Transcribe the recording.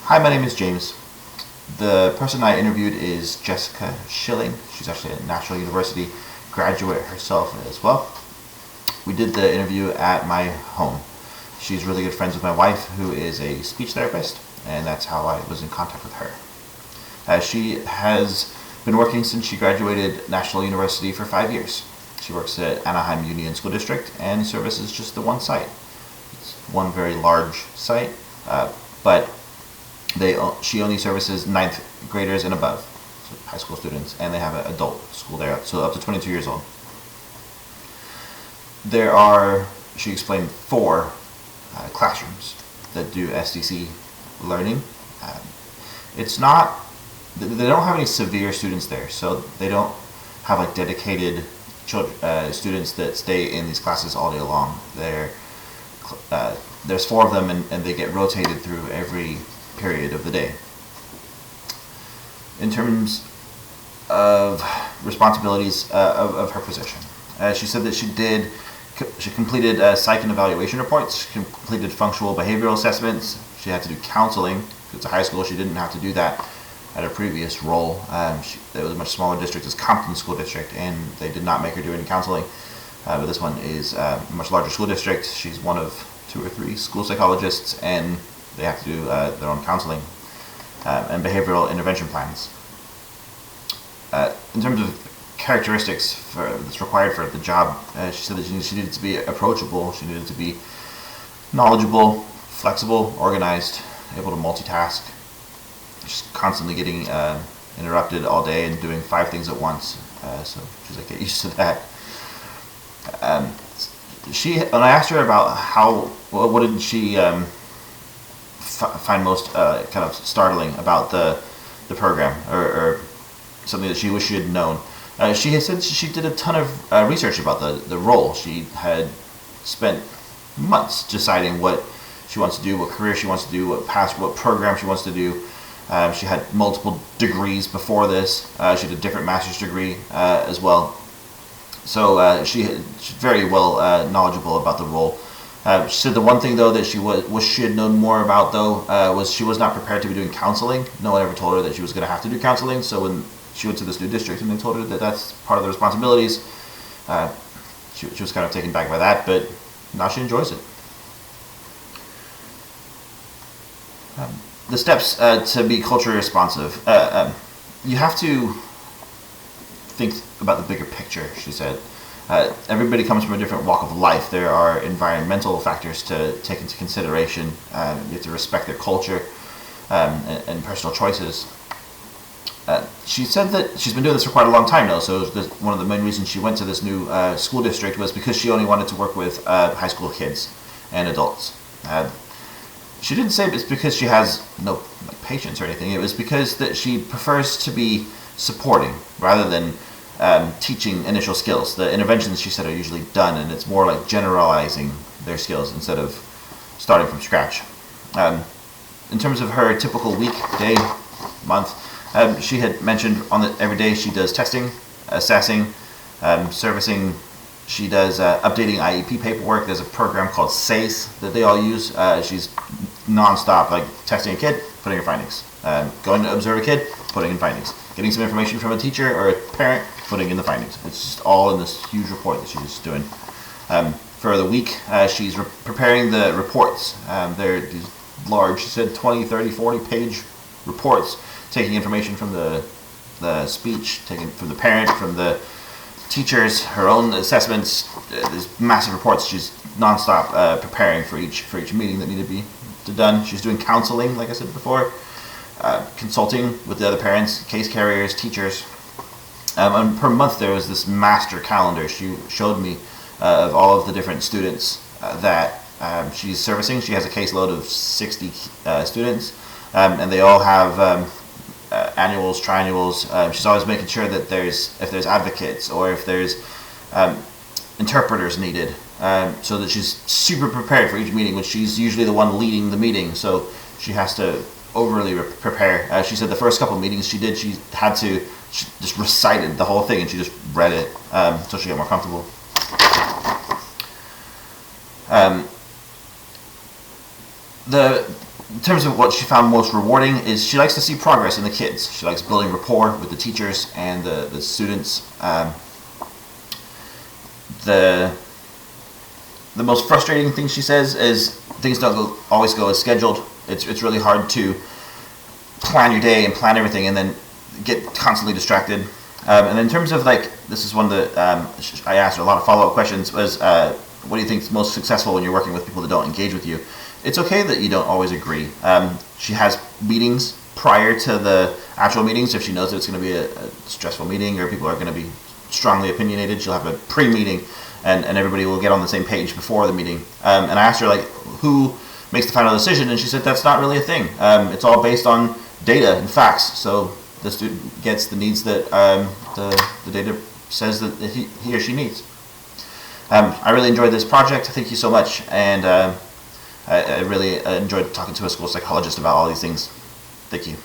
Hi, my name is James. The person I interviewed is Jessica Schilling. She's actually a National University graduate herself as well. We did the interview at my home. She's really good friends with my wife, who is a speech therapist, and that's how I was in contact with her. She has been working since she graduated National University for 5 years. She works at Anaheim Union School District and services just the one site. It's one very large site, but she only services ninth graders and above, so high school students, and they have an adult school there, so up to 22 years old. There are, she explained, 4 classrooms that do SDC learning. It's not, they don't have any severe students there, so they don't have like dedicated students that stay in these classes all day long. There's 4 of them, and they get rotated through every period of the day. In terms of responsibilities of her position, she said that she completed psych and evaluation reports, she completed functional behavioral assessments, she had to do counseling. It's a high school, she didn't have to do that at her previous role. It was a much smaller district, as Compton School District, and they did not make her do any counseling. But this one is a much larger school district. She's one of 2 or 3 school psychologists, and they have to do their own counseling and behavioral intervention plans. In terms of characteristics that's required for the job, she said that she needed to be approachable, she needed to be knowledgeable, flexible, organized, able to multitask. She's constantly getting interrupted all day and doing 5 things at once, so she's like, get used to that. When I asked her about what did she find most kind of startling about the program, or something that she wished she had known, she had said she did a ton of research about the role. She had spent months deciding what she wants to do, what career she wants to do, what program she wants to do. She had multiple degrees before this. She had a different master's degree as well. So she's very well knowledgeable about the role. She said the one thing though that she had known more about though was she was not prepared to be doing counseling. No one ever told her that she was going to have to do counseling. So when she went to this new district and they told her that that's part of the responsibilities, she was kind of taken back by that. But now she enjoys it. The steps to be culturally responsive. You have to think about the bigger picture, she said. Everybody comes from a different walk of life. There are environmental factors to take into consideration. You have to respect their culture and personal choices. She said that she's been doing this for quite a long time now, so one of the main reasons she went to this new school district was because she only wanted to work with high school kids and adults. She didn't say it's because she has no patience or anything. It was because that she prefers to be supporting rather than teaching initial skills. The interventions, she said, are usually done, and it's more like generalizing their skills instead of starting from scratch. In terms of her typical week, day, month, she had mentioned every day she does testing, assessing, servicing. She does updating IEP paperwork. There's a program called SACE that they all use. She's nonstop, like testing a kid, putting her findings. Going to observe a kid, putting in findings. Getting some information from a teacher or a parent, putting in the findings. It's just all in this huge report that she's doing. For the week, she's preparing the reports. They're these large, she said 20, 30, 40 page reports, taking information from the speech, taken from the parent, from the teachers, her own assessments. These massive reports. She's nonstop preparing for each meeting that need to be done. She's doing counseling, like I said before, consulting with the other parents, case carriers, teachers. And per month there was this master calendar she showed me of all of the different students that she's servicing. She has a caseload of 60 students, and they all have annuals, triannuals. She's always making sure that if there's advocates or if there's interpreters needed, so that she's super prepared for each meeting, which she's usually the one leading the meeting, so she has to overly prepare. She said the first couple of meetings she just recited the whole thing and she just read it until she got more comfortable. The in terms of what she found most rewarding is she likes to see progress in the kids. She likes building rapport with the teachers and the students. The most frustrating thing she says is things don't always go as scheduled. It's really hard to plan your day and plan everything and then get constantly distracted. And in terms of this is one that I asked her a lot of follow-up questions was, what do you think is most successful when you're working with people that don't engage with you? It's okay that you don't always agree. She has meetings prior to the actual meetings. If she knows that it's going to be a stressful meeting or people are going to be strongly opinionated, she'll have a pre-meeting and everybody will get on the same page before the meeting. And I asked her who makes the final decision, and she said that's not really a thing. It's all based on data and facts. So the student gets the needs that the data says that he or she needs. I really enjoyed this project. Thank you so much, and I really enjoyed talking to a school psychologist about all these things. Thank you.